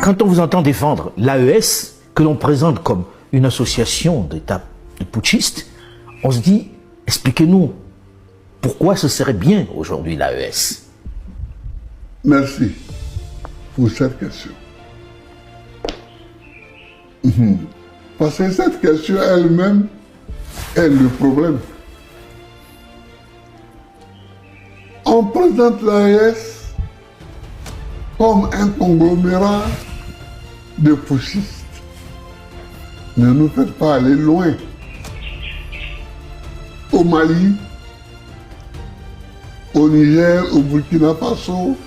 Quand on vous entend défendre l'AES, que l'on présente comme une association d'États de putschistes, on se dit, expliquez-nous, pourquoi ce serait bien aujourd'hui l'AES? Merci pour cette question. Parce que cette question elle-même est le problème. On présente l'AES comme un conglomérat de putschistes. Ne nous faites pas aller loin. Au Mali, au Niger, au Burkina Faso,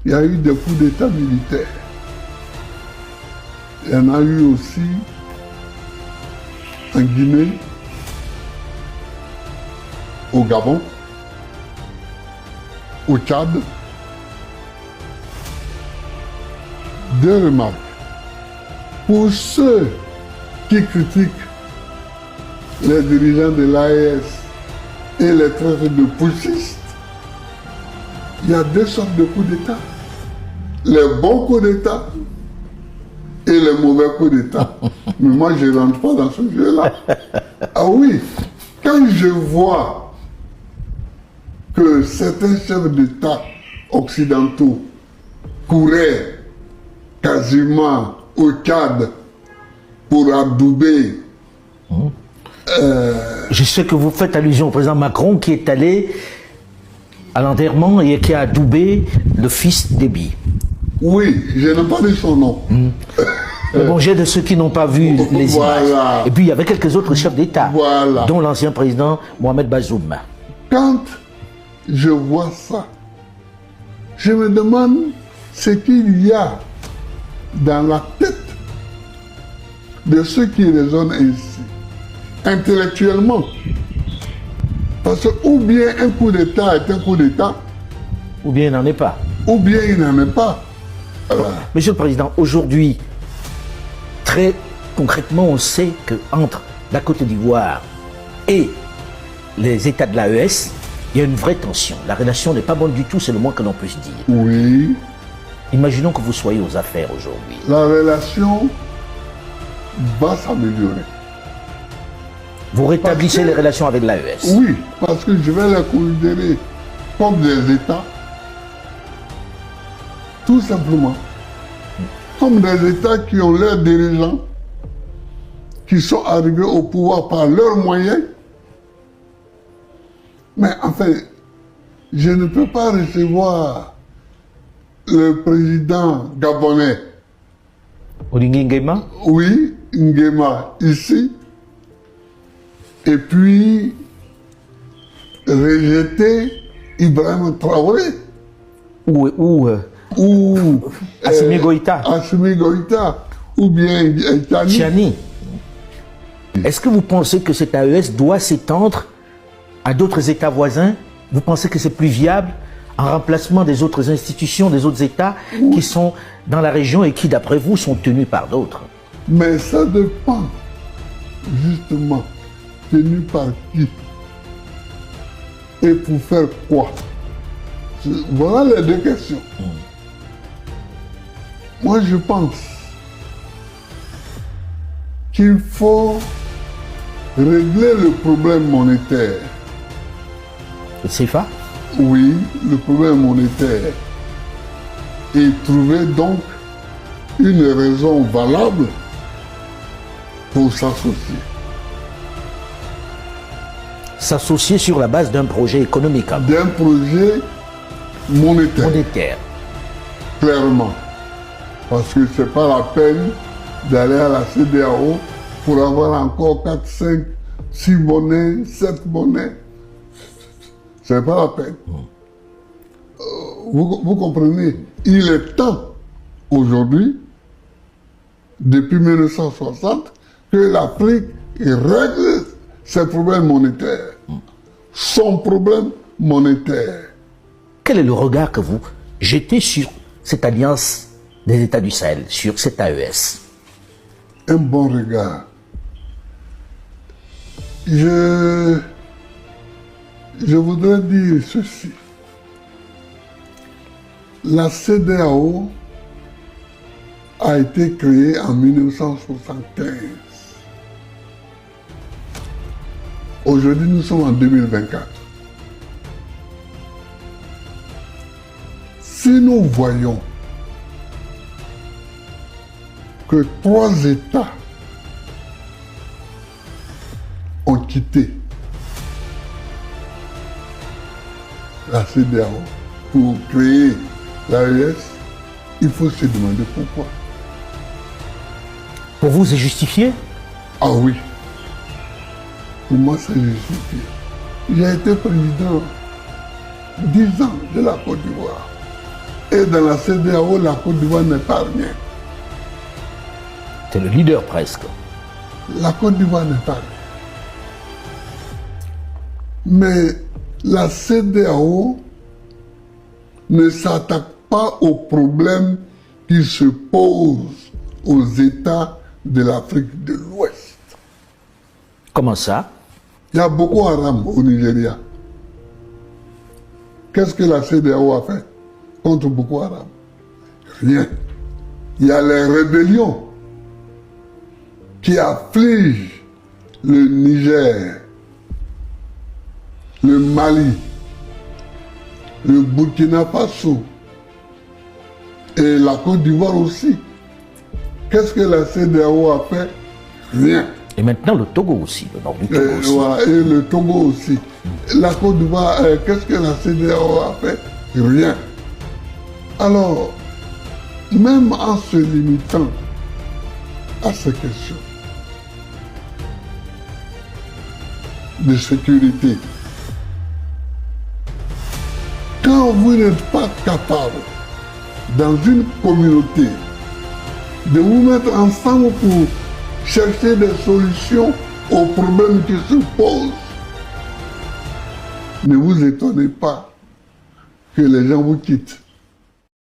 il y a eu des coups d'État militaires. Il y en a eu aussi en Guinée, au Gabon, au Tchad. Deux remarques. Pour ceux qui critiquent les dirigeants de l'AES et les traitent de putschistes, il y a deux sortes de coups d'État. Les bons coups d'État et les mauvais coups d'État. Mais moi, je ne rentre pas dans ce jeu-là. Ah oui, quand je vois que certains chefs d'État occidentaux couraient quasiment au Tchad pour adouber. Je sais que vous faites allusion au président Macron qui est allé à l'enterrement et qui a adoubé le fils d'Ebi. Oui, je n'ai pas dit son nom. Mais bon, j'ai de ceux qui n'ont pas vu les images. Et puis il y avait quelques autres chefs d'État, dont l'ancien président Mohamed Bazoum. Quand je vois ça, je me demande ce qu'il y a dans la tête de ceux qui raisonnent ainsi, intellectuellement. Parce que ou bien un coup d'État est un coup d'État, ou bien il n'en est pas. Ou bien il n'en est pas. Voilà. Monsieur le Président, aujourd'hui, très concrètement, on sait qu'entre la Côte d'Ivoire et les États de l'AES, il y a une vraie tension. La relation n'est pas bonne du tout, c'est le moins que l'on puisse dire. Oui. Imaginons que vous soyez aux affaires aujourd'hui. La relation va s'améliorer. Vous rétablissez les relations avec l'AES? Oui, parce que je vais les considérer comme des États, tout simplement. Comme des États qui ont leurs dirigeants, qui sont arrivés au pouvoir par leurs moyens. Mais enfin, je ne peux pas recevoir le président gabonais. Oligui Nguema? Oui, Nguema, ici. Et puis, rejeter Ibrahim Traoré. Ou Assimi Goïta. Assimi Goïta. Ou bien Tchani. Est-ce que vous pensez que cette AES doit s'étendre à d'autres États voisins? Vous pensez que c'est plus viable en remplacement des autres institutions, des autres États qui sont dans la région et qui, d'après vous, sont tenus par d'autres? Mais ça dépend, justement, tenu par qui et pour faire quoi? Voilà les deux questions. Moi, je pense qu'il faut régler le problème monétaire. Le CFA? Oui, le problème monétaire. Et trouver donc une raison valable pour s'associer. S'associer sur la base d'un projet économique. D'un projet monétaire. Monétaire. Clairement. Parce que ce n'est pas la peine d'aller à la CEDEAO pour avoir encore 4, 5, 6 monnaies, 7 monnaies. Ce n'est pas la peine. Vous comprenez? Il est temps, aujourd'hui, depuis 1960, que l'Afrique règle ses problèmes monétaires. Son problème monétaire. Quel est le regard que vous jetez sur cette alliance des États du Sahel, sur cette AES? Un bon regard. Je voudrais dire ceci. La CEDEAO a été créé en 1975. Aujourd'hui, nous sommes en 2024. Si nous voyons que 3 États ont quitté la CEDEAO pour créer l'AES, il faut se demander pourquoi. Pour vous, c'est justifié? Ah oui. Pour moi, c'est justifié. J'ai été président 10 ans de la Côte d'Ivoire. Et dans la CEDEAO, la Côte d'Ivoire n'est pas rien. C'est le leader presque. La Côte d'Ivoire n'est pas rien. Mais la CEDEAO ne s'attaque pas aux problèmes qui se posent aux États de l'Afrique de l'Ouest. Comment ça? Il y a Boko Haram au Nigeria. Qu'est-ce que la CEDEAO a fait contre Boko Haram? Rien. Il y a les rébellions qui affligent le Niger, le Mali, le Burkina Faso et la Côte d'Ivoire aussi. Qu'est-ce que la CEDEAO a fait? Rien. Et maintenant le Togo aussi, le nord du Togo aussi. Voilà, et le Togo aussi. La Côte d'Ivoire, qu'est-ce que la CEDEAO a fait? Rien. Alors, même en se limitant à ces questions de sécurité, quand vous n'êtes pas capable, dans une communauté, de vous mettre ensemble pour chercher des solutions aux problèmes qui se posent, ne vous étonnez pas que les gens vous quittent.